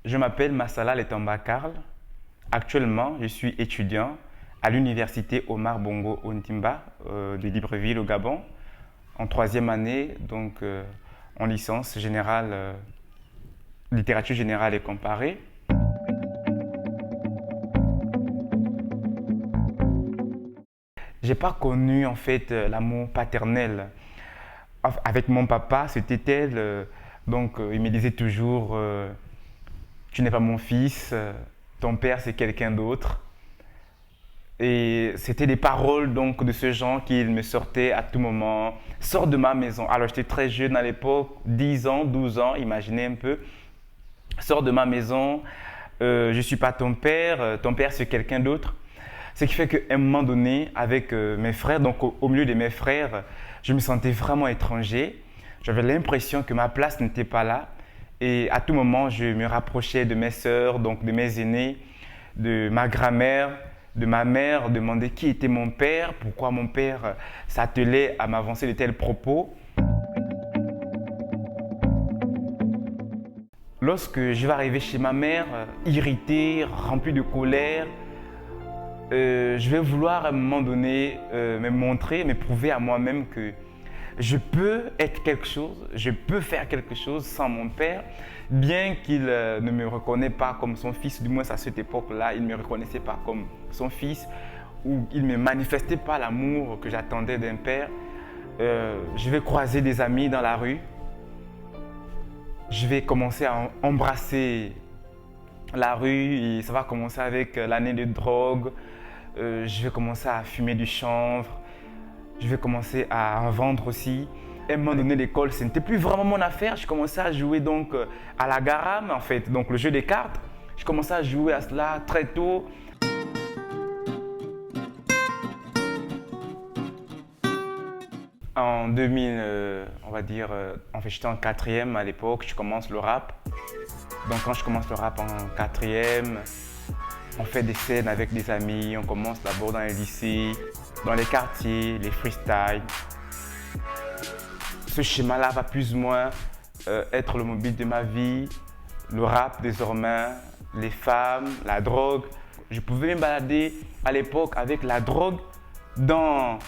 Je m'appelle Massala Letamba Karl. Actuellement, je suis étudiant à l'université Omar Bongo Ondimba de Libreville au Gabon, en troisième année, en licence générale, littérature générale et comparée. J'ai pas connu en fait l'amour paternel. Avec mon papa, c'était tel, il me disait toujours tu n'es pas mon fils, ton père c'est quelqu'un d'autre. Et c'était des paroles donc de ce genre qu'il me sortait à tout moment. Sors de ma maison. Alors j'étais très jeune à l'époque, 10 ans, 12 ans, imaginez un peu. Sors de ma maison, je ne suis pas ton père c'est quelqu'un d'autre. Ce qui fait qu'à un moment donné, avec mes frères, donc au milieu de mes frères, je me sentais vraiment étranger. J'avais l'impression que ma place n'était pas là. Et à tout moment, je me rapprochais de mes sœurs, donc de mes aînés, de ma grand-mère, de ma mère, demander qui était mon père, pourquoi mon père s'attelait à m'avancer de tels propos. Lorsque je vais arriver chez ma mère, irrité, rempli de colère, je vais vouloir à un moment donné me montrer, me prouver à moi-même que je peux être quelque chose, je peux faire quelque chose sans mon père, bien qu'il ne me reconnaisse pas comme son fils, du moins à cette époque-là, il ne me reconnaissait pas comme son fils, ou il ne me manifestait pas l'amour que j'attendais d'un père. Je vais croiser des amis dans la rue, je vais commencer à embrasser la rue et ça va commencer avec l'année de drogue, je vais commencer à fumer du chanvre. Je vais commencer à en vendre aussi. À un moment donné, l'école, ce n'était plus vraiment mon affaire. Je commençais à jouer donc à la garame, en fait, donc le jeu des cartes. Je commençais à jouer à cela très tôt. En 2000, on va dire, en fait, j'étais en quatrième à l'époque, je commence le rap. Donc quand je commence le rap en quatrième, on fait des scènes avec des amis, on commence d'abord dans les lycées, dans les quartiers, les freestyles. Ce schéma-là va plus ou moins être le mobile de ma vie, le rap désormais, les femmes, la drogue. Je pouvais me balader à l'époque avec la drogue dans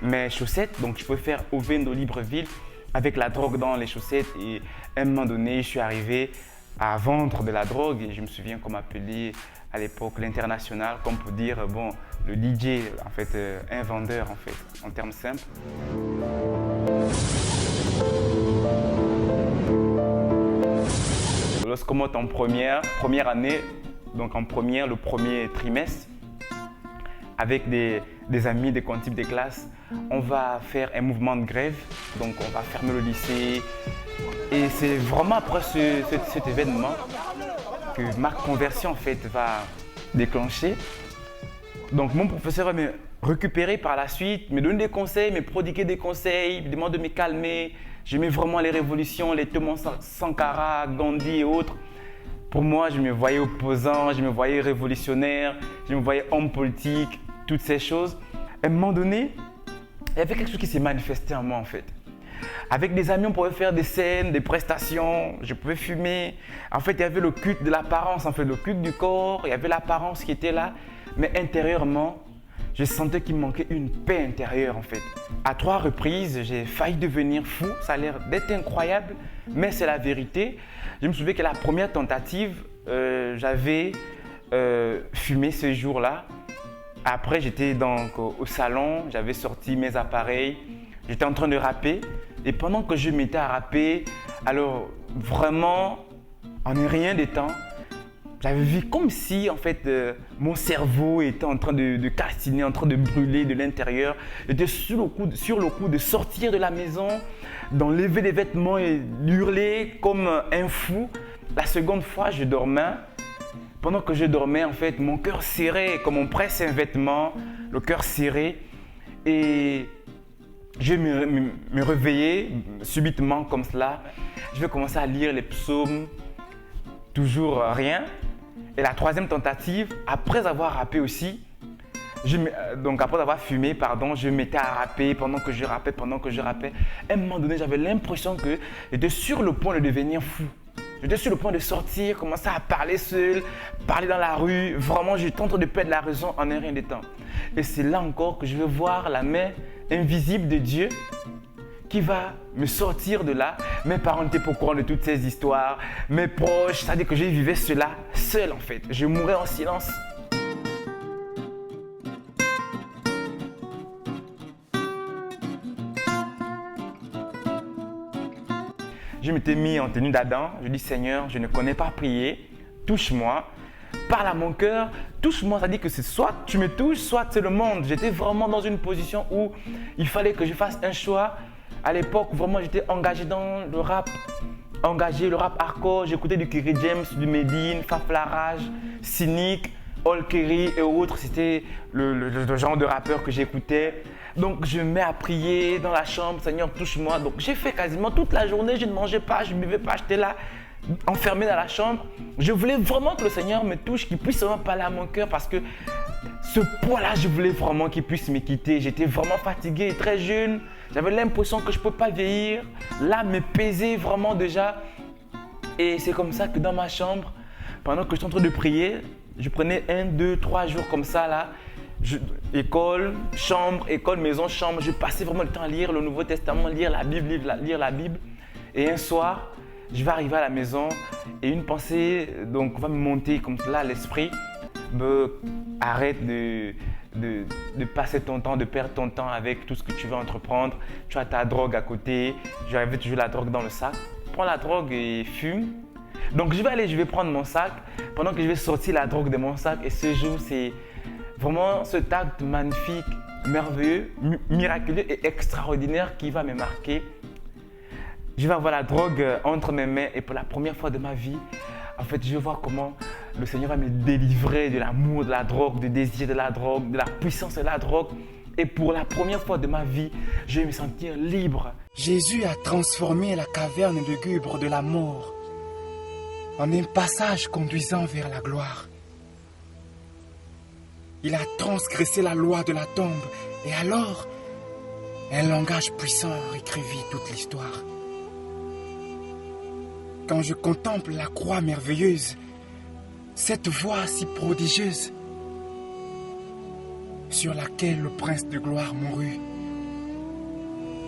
mes chaussettes. Donc je pouvais faire Ovendo Libreville avec la drogue dans les chaussettes et à un moment donné, je suis arrivé à vendre de la drogue et je me souviens qu'on m'appelait à l'époque l'international, comme pour dire bon, le DJ, en fait, un vendeur en fait, en termes simples. Lorsqu'on monte en première année, donc en première, le premier trimestre, avec des amis des types de classe, on va faire un mouvement de grève, donc on va fermer le lycée. Et c'est vraiment après cet événement que ma conversion en fait va déclencher. Donc mon professeur va me récupérer par la suite, me donner des conseils, me prodiguer des conseils, me demander de me calmer. J'aimais vraiment les révolutions, les Thomas Sankara, Gandhi et autres. Pour moi, je me voyais opposant, je me voyais révolutionnaire, je me voyais homme politique, toutes ces choses. À un moment donné, il y avait quelque chose qui s'est manifesté en moi en fait. Avec des amis, on pouvait faire des scènes, des prestations, je pouvais fumer. En fait, il y avait le culte de l'apparence, en fait, le culte du corps, il y avait l'apparence qui était là. Mais intérieurement, je sentais qu'il me manquait une paix intérieure, en fait. À 3 reprises, j'ai failli devenir fou. Ça a l'air d'être incroyable, mais c'est la vérité. Je me souviens que la première tentative, j'avais fumé ce jour-là. Après, j'étais donc au salon, j'avais sorti mes appareils. J'étais en train de rapper et pendant que je m'étais à rapper, alors vraiment, en un rien de temps, j'avais vu comme si en fait mon cerveau était en train de calciner, en train de brûler de l'intérieur. J'étais sur le coup de sortir de la maison, d'enlever les vêtements et d'hurler comme un fou. La seconde fois, je dormais. Pendant que je dormais, en fait, mon cœur serré, comme on presse un vêtement, le cœur serré. Et je vais me réveiller subitement comme cela. Je vais commencer à lire les psaumes, toujours rien. Et la troisième tentative, après avoir rappé aussi, donc après avoir fumé, je me mettais à rapper pendant que je rappais. À un moment donné, j'avais l'impression que j'étais sur le point de devenir fou. J'étais sur le point de sortir, commencer à parler seul, parler dans la rue. Vraiment, j'étais en train de perdre la raison en un rien de temps. Et c'est là encore que je vais voir la main invisible de Dieu qui va me sortir de là. Mes parents n'étaient pas au courant de toutes ces histoires. Mes proches, c'est-à-dire que je vivais cela seul en fait. Je mourais en silence. Je m'étais mis en tenue d'Adam. Je dis Seigneur, je ne connais pas prier. Touche-moi. Parle à mon cœur. Touche-moi. Ça dit que c'est soit tu me touches, soit c'est le monde. J'étais vraiment dans une position où il fallait que je fasse un choix. À l'époque, vraiment, j'étais engagé dans le rap. Le rap hardcore. J'écoutais du Kerry James, du Medine, Faflarage, Cynic, All Kerry et autres. C'était le genre de rappeur que j'écoutais. Donc, je me mets à prier dans la chambre. Seigneur, touche-moi. Donc, j'ai fait quasiment toute la journée. Je ne mangeais pas, je ne buvais pas. J'étais là, enfermé dans la chambre. Je voulais vraiment que le Seigneur me touche, qu'il puisse vraiment parler à mon cœur parce que ce poids-là, je voulais vraiment qu'il puisse me quitter. J'étais vraiment fatigué, très jeune. J'avais l'impression que je ne peux pas vieillir. L'âme me pesait vraiment déjà. Et c'est comme ça que dans ma chambre, pendant que je suis en train de prier, je prenais 1, 2, 3 jours comme ça là. École, chambre, école, maison, chambre. Je passais vraiment le temps à lire le Nouveau Testament, lire la Bible, lire la Bible. Et un soir, je vais arriver à la maison et une pensée donc, va me monter comme cela à l'esprit. Arrête de passer ton temps, de perdre ton temps avec tout ce que tu veux entreprendre. Tu as ta drogue à côté. J'avais toujours la drogue dans le sac. Prends la drogue et fume. Donc je vais prendre mon sac pendant que je vais sortir la drogue de mon sac. Et ce jour, c'est vraiment cet acte magnifique, merveilleux, miraculeux et extraordinaire qui va me marquer. Je vais avoir la drogue entre mes mains et pour la première fois de ma vie, en fait, je vais voir comment le Seigneur va me délivrer de l'amour de la drogue, du désir de la drogue, de la puissance de la drogue. Et pour la première fois de ma vie, je vais me sentir libre. Jésus a transformé la caverne lugubre de la mort en un passage conduisant vers la gloire. Il a transgressé la loi de la tombe et alors, un langage puissant écrivit toute l'histoire. Quand je contemple la croix merveilleuse, cette voie si prodigieuse sur laquelle le prince de gloire mourut,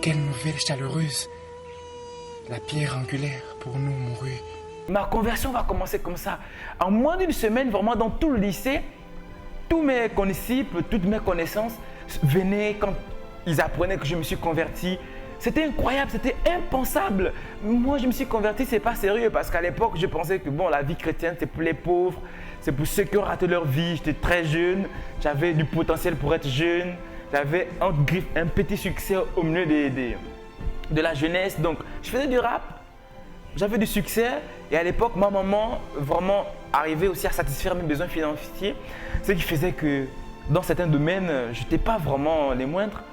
quelle nouvelle chaleureuse, la pierre angulaire pour nous mourut. Ma conversion va commencer comme ça. En moins d'une semaine, vraiment dans tout le lycée, tous mes condisciples, toutes mes connaissances venaient quand ils apprenaient que je me suis converti. C'était incroyable, c'était impensable. Moi, je me suis converti, c'est pas sérieux parce qu'à l'époque, je pensais que bon, la vie chrétienne, c'est pour les pauvres, c'est pour ceux qui ont raté leur vie. J'étais très jeune, j'avais du potentiel pour être jeune, j'avais entre griffes un petit succès au milieu de la jeunesse. Donc, je faisais du rap, j'avais du succès et à l'époque, ma maman vraiment arrivait aussi à satisfaire mes besoins financiers, ce qui faisait que dans certains domaines, je n'étais pas vraiment les moindres.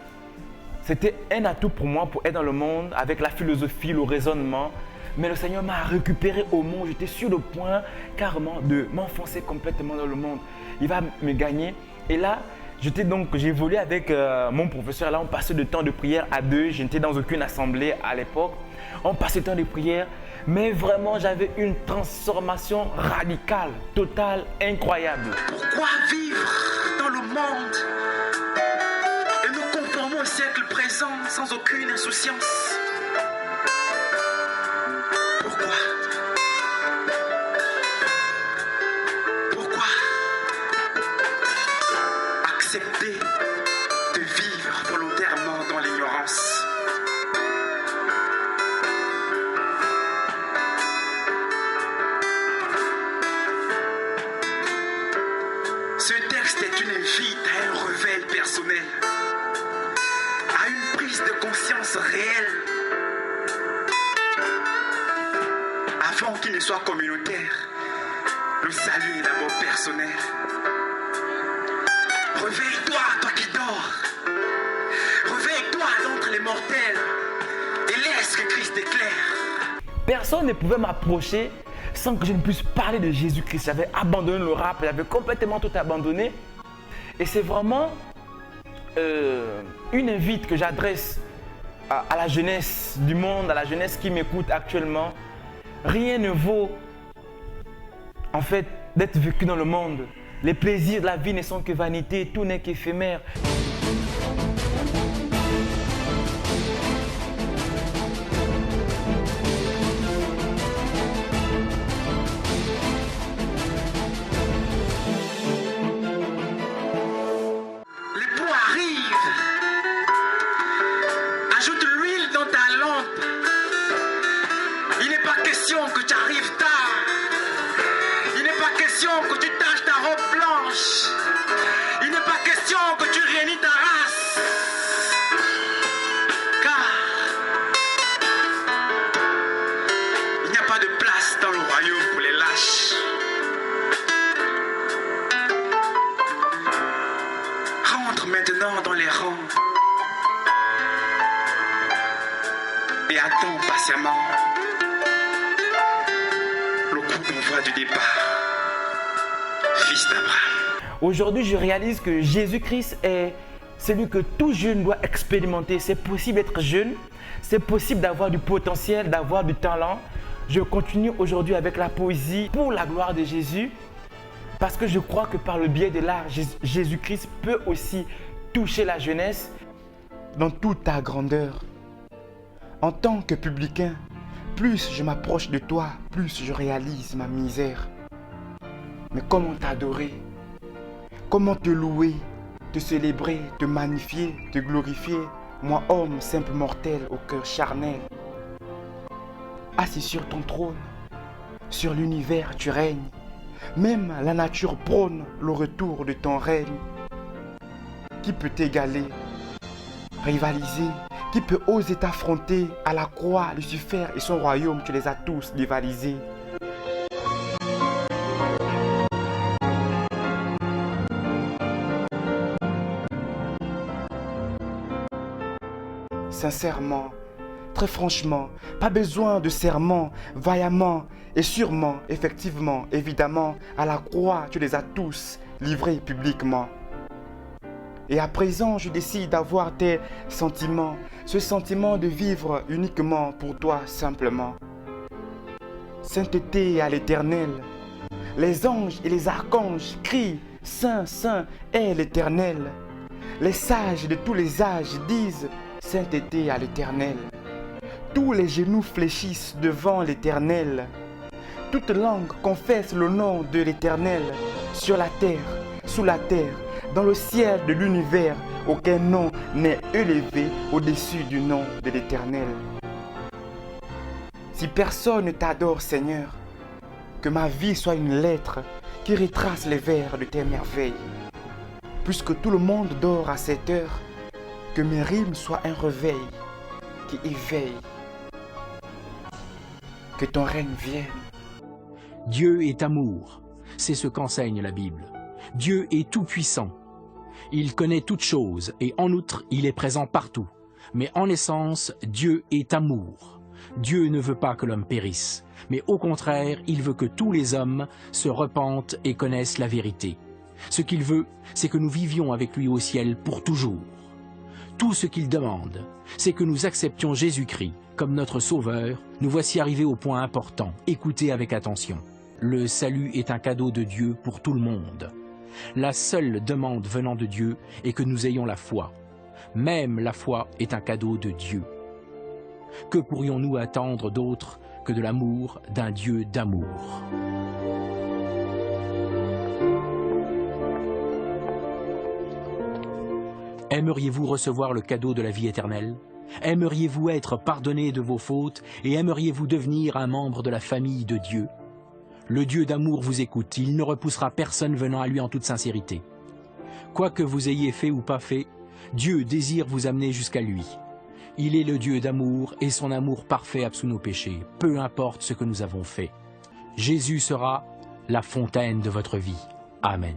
C'était un atout pour moi pour être dans le monde avec la philosophie, le raisonnement. Mais le Seigneur m'a récupéré au monde. J'étais sur le point carrément de m'enfoncer complètement dans le monde. Il va me gagner. Et là, j'ai évolué avec mon professeur. Là, on passait le temps de prière à deux. Je n'étais dans aucune assemblée à l'époque. On passait le temps de prière. Mais vraiment, j'avais une transformation radicale, totale, incroyable. Pourquoi vivre dans le monde et nous conformer au siècle présent sans aucune insouciance? Pourquoi accepter de vivre volontairement dans l'ignorance? Ce texte est une invite à un réveil personnel, à une prise de conscience réelle, avant qu'il ne soit communautaire, le salut et l'amour personnel. Réveille-toi, toi qui dors. Réveille-toi d'entre les mortels et laisse que Christ éclaire. Personne ne pouvait m'approcher sans que je ne puisse parler de Jésus-Christ. J'avais abandonné le rap, j'avais complètement tout abandonné. Et c'est vraiment une invite que j'adresse à la jeunesse du monde, à la jeunesse qui m'écoute actuellement, Rien ne vaut, en fait, d'être vécu dans le monde. Les plaisirs de la vie ne sont que vanité, tout n'est qu'éphémère. Les pots arrivent. Ajoute l'huile dans ta lampe. Il n'est pas question que tu arrives tard. Il n'est pas question que tu taches ta robe blanche. Il n'est pas question que tu réunis ta race. Car il n'y a pas de place dans le royaume pour les lâches. Rentre maintenant dans les rangs et attends patiemment le coup d'envoi du départ, fils d'Abraham. Aujourd'hui, je réalise que Jésus-Christ est celui que tout jeune doit expérimenter. C'est possible d'être jeune, c'est possible d'avoir du potentiel, d'avoir du talent. Je continue aujourd'hui avec la poésie pour la gloire de Jésus, parce que je crois que par le biais de l'art, Jésus-Christ peut aussi toucher la jeunesse dans toute ta grandeur. En tant que publicain, plus je m'approche de toi, plus je réalise ma misère. Mais comment t'adorer? Comment te louer, te célébrer, te magnifier, te glorifier, moi homme simple mortel au cœur charnel? Assis sur ton trône, sur l'univers tu règnes. Même la nature prône le retour de ton règne. Qui peut t'égaler, rivaliser? Qui peut oser t'affronter? À la croix, Lucifer et son royaume, tu les as tous dévalisés. Sincèrement, très franchement, pas besoin de serment, vaillamment et sûrement, effectivement, évidemment, à la croix, tu les as tous livrés publiquement. Et à présent, je décide d'avoir tes sentiments, ce sentiment de vivre uniquement pour toi simplement. Sainteté à l'Éternel, les anges et les archanges crient « Saint, Saint est l'Éternel ». Les sages de tous les âges disent « Sainteté à l'Éternel ». Tous les genoux fléchissent devant l'Éternel. Toute langue confesse le nom de l'Éternel. Sur la terre, sous la terre, dans le ciel de l'univers, aucun nom n'est élevé au-dessus du nom de l'Éternel. Si personne ne t'adore, Seigneur, que ma vie soit une lettre qui retrace les vers de tes merveilles. Puisque tout le monde dort à cette heure, que mes rimes soient un réveil qui éveille. Que ton règne vienne. Dieu est amour, c'est ce qu'enseigne la Bible. Dieu est tout-puissant. Il connaît toutes choses et en outre, il est présent partout. Mais en essence, Dieu est amour. Dieu ne veut pas que l'homme périsse, mais au contraire, il veut que tous les hommes se repentent et connaissent la vérité. Ce qu'il veut, c'est que nous vivions avec lui au ciel pour toujours. Tout ce qu'il demande, c'est que nous acceptions Jésus-Christ comme notre Sauveur. Nous voici arrivés au point important. Écoutez avec attention. Le salut est un cadeau de Dieu pour tout le monde. La seule demande venant de Dieu est que nous ayons la foi. Même la foi est un cadeau de Dieu. Que pourrions-nous attendre d'autre que de l'amour d'un Dieu d'amour? Aimeriez-vous recevoir le cadeau de la vie éternelle? Aimeriez-vous être pardonné de vos fautes et aimeriez-vous devenir un membre de la famille de Dieu? Le Dieu d'amour vous écoute, il ne repoussera personne venant à lui en toute sincérité. Quoi que vous ayez fait ou pas fait, Dieu désire vous amener jusqu'à lui. Il est le Dieu d'amour et son amour parfait absout nos péchés, peu importe ce que nous avons fait. Jésus sera la fontaine de votre vie. Amen.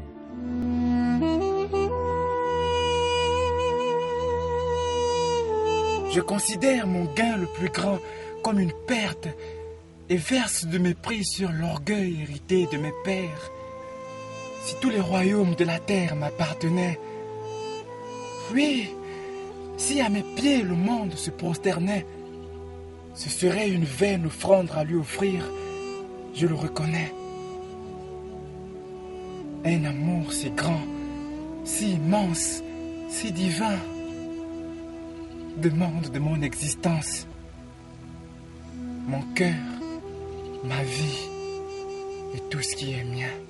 Je considère mon gain le plus grand comme une perte et verse de mépris sur l'orgueil hérité de mes pères. Si tous les royaumes de la terre m'appartenaient, oui, si à mes pieds le monde se prosternait, Ce serait une vaine offrande à lui offrir, je le reconnais. Un amour si grand, si immense, si divin, demande de mon existence, mon cœur, ma vie et tout ce qui est mien.